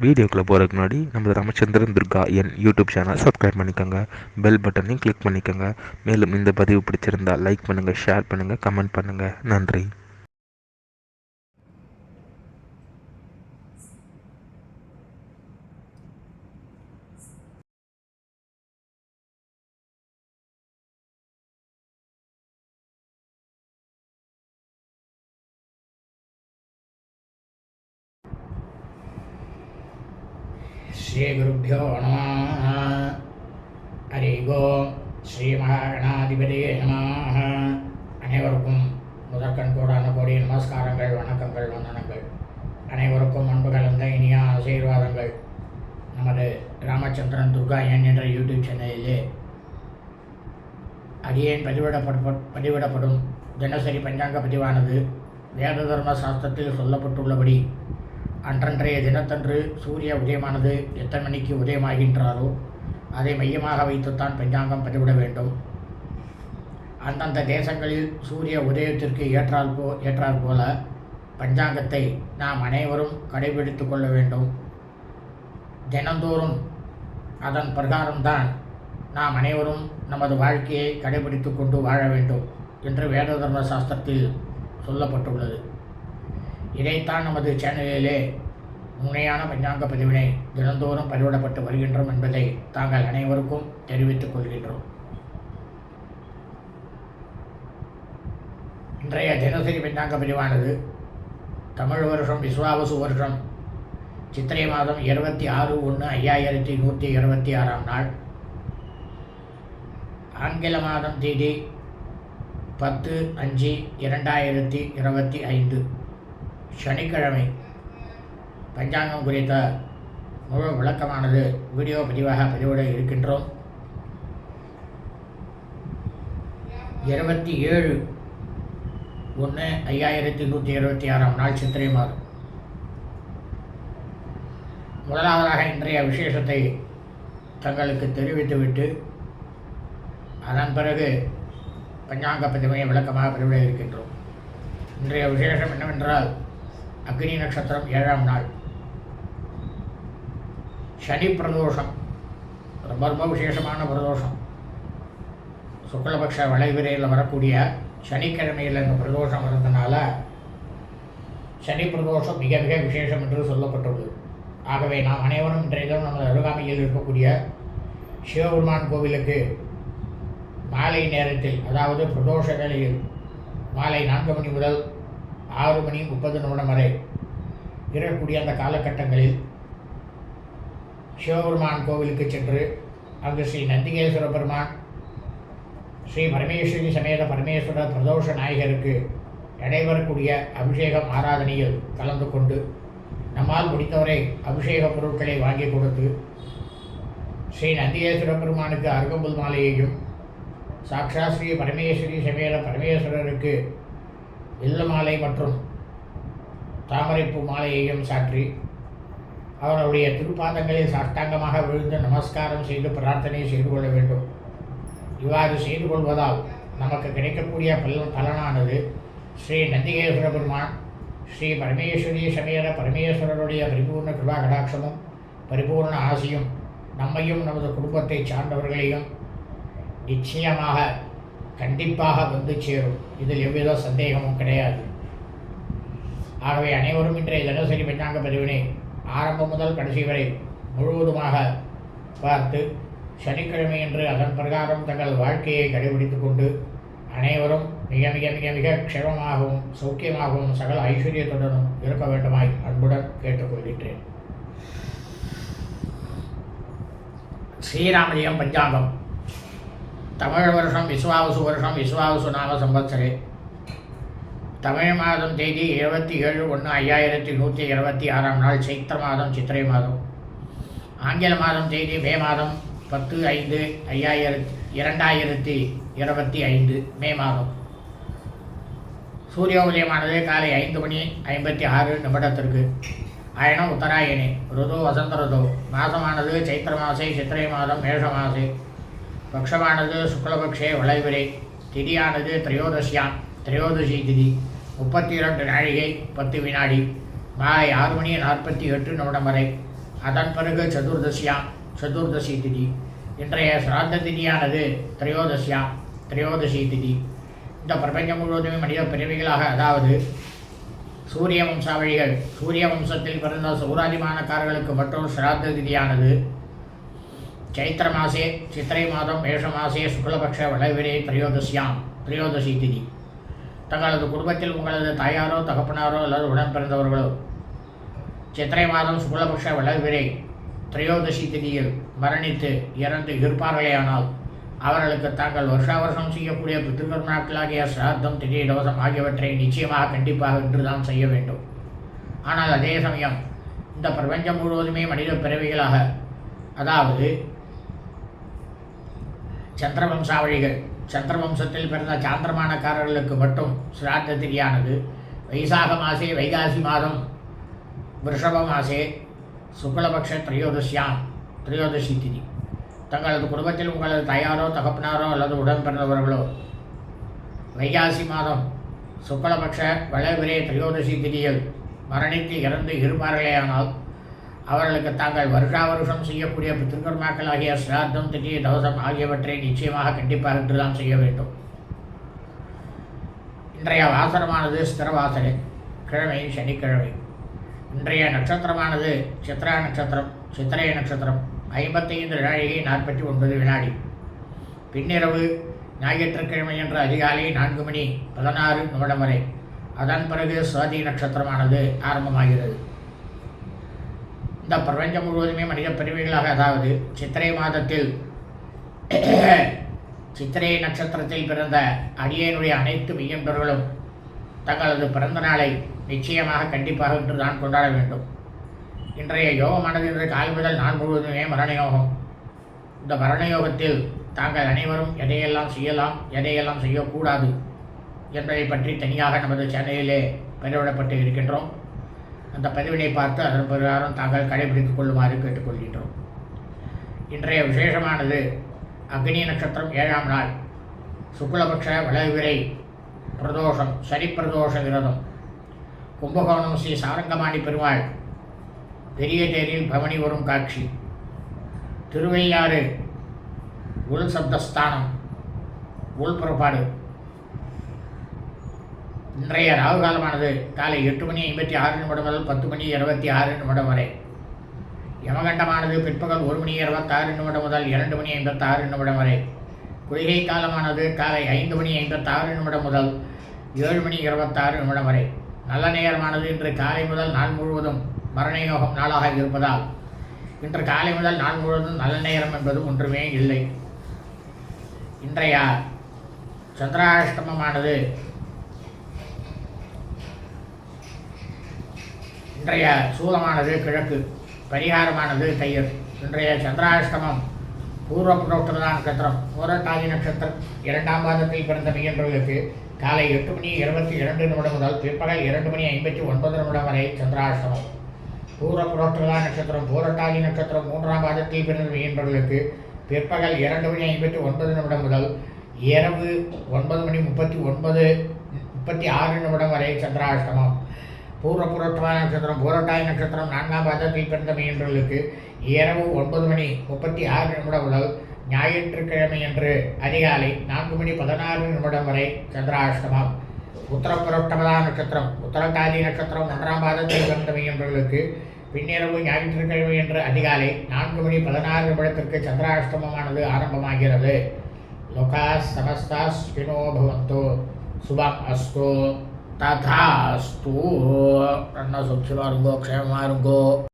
வீடியோக்குள்ளே போகிறதுக்கு முன்னாடி நம்ம ராமச்சந்திரன் துர்கா என் யூடியூப் சேனல் சப்ஸ்கிரைப் பண்ணிக்கோங்க, பெல் பட்டனையும் கிளிக் பண்ணிக்கோங்க. மேலும் இந்த பதிவு பிடிச்சிருந்தால் லைக் பண்ணுங்கள், ஷேர் பண்ணுங்கள், கமெண்ட் பண்ணுங்கள். நன்றி. ஸ்ரீகுருப்போ நமः. ஹரி ஓம். ஸ்ரீ மகாகணாதிபதியே நமः. அனைவருக்கும் முதற்கண் கோடான கோடி நமஸ்காரங்கள், வணக்கங்கள், வந்தனங்கள். அனைவருக்கும் அன்பு கலந்த இனிய ஆசீர்வாதங்கள். நமது ராமச்சந்திரன் துர்கா என் என்ற யூடியூப் சேனலிலே அடியேன் பதிவிடப்படும் தினசரி பஞ்சாங்க பதிவானது வேத தர்ம சாஸ்திரத்தில் சொல்லப்பட்டுள்ளபடி அன்றன்றைய தினத்தன்று சூரிய உதயமானது எத்தனை மணிக்கு உதயமாகின்றாரோ அதை மையமாக வைத்துத்தான் பஞ்சாங்கம் பதிவிட வேண்டும். அந்தந்த தேசங்களில் சூரிய உதயத்திற்கு ஏற்றாற் போல பஞ்சாங்கத்தை நாம் அனைவரும் கடைபிடித்து கொள்ள வேண்டும். தினந்தோறும் அதன் பிரகாரம்தான் நாம் அனைவரும் நமது வாழ்க்கையை கடைபிடித்து கொண்டு வாழ வேண்டும் என்று வேத தர்ம சாஸ்திரத்தில் சொல்லப்பட்டுள்ளது. இதைத்தான் நமது சேனலிலே உண்மையான பஞ்சாங்க பதிவினை தினந்தோறும் பதிவிடப்பட்டு வருகின்றோம் என்பதை தாங்கள் அனைவருக்கும் தெரிவித்துக் கொள்கின்றோம். இன்றைய தினசரி பஞ்சாங்க பதிவானது தமிழ் வருஷம் விஸ்வாவசு வருஷம் சித்திரை மாதம் 26/1/2126 நாள், ஆங்கில மாதம் தேதி 10/5/2025 சனிக்கிழமை. பஞ்சாங்கம் குறித்த முழு விளக்கமானது வீடியோ பதிவாக பதிவிட இருக்கின்றோம். 27/1/2126 நாள் சித்திரை மாதம். முதலாவதாக இன்றைய விசேஷத்தை தங்களுக்கு தெரிவித்துவிட்டு அதன் பிறகு பஞ்சாங்க பதிவை விளக்கமாக பதிவிட இருக்கின்றோம். இன்றைய விசேஷம் என்னவென்றால், அக்னி நட்சத்திரம் 7ஆம் நாள், சனி பிரதோஷம். ரொம்ப ரொம்ப விசேஷமான பிரதோஷம். சுக்லபக்ஷ வளைவிரையில் வரக்கூடிய சனிக்கிழமையில் இந்த பிரதோஷம் வந்ததுனால சனி பிரதோஷம் மிக மிக விசேஷம் என்று சொல்லப்பட்டுள்ளது. ஆகவே நாம் அனைவரும் இன்றைய தினம் நமது அருகாமையில் இருக்கக்கூடிய சிவபெருமான் கோவிலுக்கு மாலை நேரத்தில், அதாவது பிரதோஷ வேளையில் மாலை 4 மணி முதல் 6:30 வரை இருக்கக்கூடிய அந்த காலகட்டங்களில் சிவபெருமான் கோவிலுக்கு சென்று அங்கு ஸ்ரீ நந்திகேஸ்வர பெருமான், ஸ்ரீ பரமேஸ்வரி சமேத பரமேஸ்வரர் பிரதோஷ நாயகருக்கு நடைபெறக்கூடிய அபிஷேகம் ஆராதனையில் கலந்து கொண்டு நம்மால் முடித்தவரை அபிஷேக பொருட்களை வாங்கி கொடுத்து ஸ்ரீ நந்திகேஸ்வர பெருமானுக்கு அருகம்புல் மாலையையும், சாக்ஷா ஸ்ரீ பரமேஸ்வரி சமேத பரமேஸ்வரருக்கு இல்ல மாலை மற்றும் தாமரைப்பூ மாலையையும் சாற்றி அவருடைய திருப்பாதங்களில் சாஷ்டாங்கமாக விழுந்து நமஸ்காரம் செய்து பிரார்த்தனை செய்து கொள்ள வேண்டும். இவ்வாறு செய்து கொள்வதால் நமக்கு கிடைக்கக்கூடிய பலனானது ஸ்ரீ நந்திகேஸ்வர பெருமான், ஸ்ரீ பரமேஸ்வரி சமேத பரமேஸ்வரருடைய பரிபூர்ண கிருபா கடாட்சமும் பரிபூர்ண ஆசியும் நம்மையும் நமது குடும்பத்தை சார்ந்தவர்களையும் நிச்சயமாக கண்டிப்பாக வந்து சேரும். இதில் எவ்வித சந்தேகமும் கிடையாது. ஆகவே அனைவரும் இன்றைய தினசரி பஞ்சாங்க பதிவினை ஆரம்பம் முதல் கடைசி வரை முழுவதுமாக பார்த்து சனிக்கிழமை என்று அதன் பிரகாரம் தங்கள் வாழ்க்கையை கடைபிடித்துக் கொண்டு அனைவரும் மிக மிக மிக மிக க்ஷேமமாகவும் சௌக்கியமாகவும் சகல ஐஸ்வர்யத்துடனும் இருக்க வேண்டுமாய் அன்புடன் கேட்டுக்கொள்கின்றேன். ஸ்ரீராமஜெயம் பஞ்சாங்கம். தமிழ் வருஷம் விஸ்வாவசு நாம சம்பத்சரே. தமிழ் மாதம் தேதி 27/1/2126 நாள் சைத்திர மாதம் சித்திரை மாதம். ஆங்கில மாதம் தேதி மே மாதம் 10/5/2025 மே மாதம். சூரிய உதயமானது காலை 5:56 அயனம் உத்தராயணே. ருது வசந்த ருது. மாதமானது சைத்திர மாசே சித்திரை மாதம் மேஷ மாசே. பக்ஷமானது சுக்லபக்ஷே வளைவிரை. திதியானது திரையோதசி திதி. 32 நாழிகை 10 வினாடி. மாலை 6:48 வரை. அதன் பிறகு சதுர்தசி திதி. இன்றைய சிராத்த திதியானது திரையோதசி திதி. இந்த பிரபஞ்சம் முழுவதுமே மனித பிறவிகளாக, அதாவது சூரிய வம்சாவழிகள், சூரிய வம்சத்தில் பிறந்த சௌராதிமானக்காரர்களுக்கு மட்டும் சிராத்த திதியானது சைத்திர மாசே சித்திரை மாதம் மேஷ மாசே சுக்லபக்ஷ வளவிரே திரையோதசி திதி. தங்களது குடும்பத்தில் உங்களது தாயாரோ தகப்பனாரோ அல்லது உடன் பிறந்தவர்களோ சித்திரை மாதம் சுக்லபக்ஷ வளவிரை திரையோதசி திதியில் மரணித்து இறந்து இருப்பார்களேயானால் அவர்களுக்கு தாங்கள் வருஷம் செய்யக்கூடிய பித்ருகர்மாக்களாகிய சிராத்தம், திதி, தோஷம் ஆகியவற்றை நிச்சயமாக கண்டிப்பாக இன்றுதான் செய்ய வேண்டும். ஆனால் அதே சமயம் இந்த பிரபஞ்சம் முழுவதுமே மனித பிறவிகளாக, அதாவது சந்திரவம்சாவழிகள், சந்திரவம்சத்தில் பிறந்த சாந்திரமானக்காரர்களுக்கு மட்டும் சிராத்த திதியானது வைசாக மாசே வைகாசி மாதம் விருஷப மாசே சுக்லபக்ஷ திரையோதசி திதி. தங்களது குடும்பத்தில் உங்களது தாயாரோ தகப்பனாரோ அல்லது உடன் பிறந்தவர்களோ வைகாசி மாதம் சுக்லபக்ஷ வளவிரே திரையோதசி திதியில் மரணித்து இறந்து இருப்பார்களேயானால் அவர்களுக்கு தாங்கள் வருஷம் செய்யக்கூடிய பித்ருகர்மாக்களாகிய சிராத்தம், திதி, தோஷம் ஆகியவற்றை நிச்சயமாக கண்டிப்பாக இன்றுதான் செய்ய வேண்டும். இன்றைய வாசனமானது ஸ்திரவாசனை, கிழமை சனிக்கிழமை. இன்றைய நட்சத்திரமானது சித்ரா நட்சத்திரம், சித்திரை நட்சத்திரம் 55 நாழிகை 49 வினாடி. பின்னிரவு ஞாயிற்றுக்கிழமை என்ற அதிகாலை 4 மணி 16 நிமிடம் வரை. அதன் பிறகு சுவாதி நட்சத்திரமானது ஆரம்பமாகிறது. இந்த பிரபஞ்சம் முழுவதுமே மனித பிரிவுகளாக, அதாவது சித்திரை மாதத்தில் சித்திரை நட்சத்திரத்தில் பிறந்த அடியனுடைய அனைத்து மெய்யன்பர்களும் தங்களது பிறந்த நாளை நிச்சயமாக கண்டிப்பாக இன்று தான் கொண்டாட வேண்டும். இன்றைய யோகமானது இன்று காலை முதல் நாள் முழுவதுமே மரணயோகம். இந்த மரணயோகத்தில் தாங்கள் அனைவரும் எதையெல்லாம் செய்யலாம், எதையெல்லாம் செய்யக்கூடாது என்பதை பற்றி தனியாக நமது சேனலிலே பதிவிடப்பட்டு இருக்கின்றோம். அந்த பதிவினை பார்த்து அதன் பிரகாரம் தாங்கள் கடைபிடித்துக் கொள்ளுமாறு கேட்டுக்கொள்கின்றோம். இன்றைய விசேஷமானது அக்னி நட்சத்திரம் 7ஆம் நாள், சுக்லபக்ஷ வளவிரை பிரதோஷம், சனி பிரதோஷ விரதம். கும்பகோணம் ஸ்ரீ சாரங்கமாணி பெருமாள் பெரிய தேரில் பவனி வரும் காட்சி. திருவையாறு உள் சப்தஸ்தானம், உள் புறப்பாடு. இன்றைய ராகு காலமானது காலை 8 மணி 56 நிமிடம் முதல் 10 மணி 26 நிமிடம் வரை. யமகண்டமானது பிற்பகல் 1 மணி 26 நிமிடம் முதல் 2 மணி 56 நிமிடம் வரை. குளிகை காலமானது காலை 5 மணி 56 நிமிடம் முதல் 7 மணி 26 நிமிடம் வரை. நல்ல நேரமானது இன்று காலை முதல் நாள் முழுவதும் மரணயோகம் நாளாக இருப்பதால் இன்று காலை முதல் நாள் முழுவதும் நல்ல நேரம் என்பது ஒன்றுமே இல்லை. இன்றைய சந்திராஷ்டமமானது, இன்றைய சூலமானது கிழக்கு, பரிகாரமானது தயிர். இன்றைய சந்திராஷ்டமம் பூர்வ புரோட்டதா நட்சத்திரம், பூரட்டாதி நட்சத்திரம் 2ஆம் பாதத்தில் பிறந்த மெய்யன்பர்களுக்கு காலை 8 மணி 22 நிமிடம் முதல் பிற்பகல் 2 மணி 59 நிமிடம் வரை சந்திராஷ்டமம். பூர்வ புரோட்டதா நட்சத்திரம், பூரட்டாதி நட்சத்திரம் 3ஆம் பாதத்தில் பிறந்த மெய்யன்பர்களுக்கு பிற்பகல் 2 மணி 59 நிமிடம் முதல் இரவு 9 மணி 36 நிமிடம் வரை சந்திராஷ்டமம். பூர்வ புரோட்டதா நட்சத்திரம், பூரட்டாதி நட்சத்திரம் 4ஆம் பாதத்தில் பிறந்த மெய்யன்பர்களுக்கு இரவு 9 மணி 36 நிமிடம் முதல் ஞாயிற்றுக்கிழமை என்று அதிகாலை 4 மணி 16 நிமிடம் வரை சந்திராஷ்டமம். உத்தரப்புரோட்டமதா நட்சத்திரம், உத்தரட்டாதி நட்சத்திரம் 1ஆம் பாதத்தில் பிறந்த மெய்யன்பர்களுக்கு பின்னிரவு ஞாயிற்றுக்கிழமை என்று அதிகாலை 4 மணி 16 நிமிடத்திற்கு சந்திராஷ்டமமானது ஆரம்பமாகிறது. லோகா சமஸ்தா சுகினோ பவந்து, சுபம் அஸ்து, ததாஸ்து. சுட்சிமா இருங்கோ, க்ஷேமமா இருங்கோ.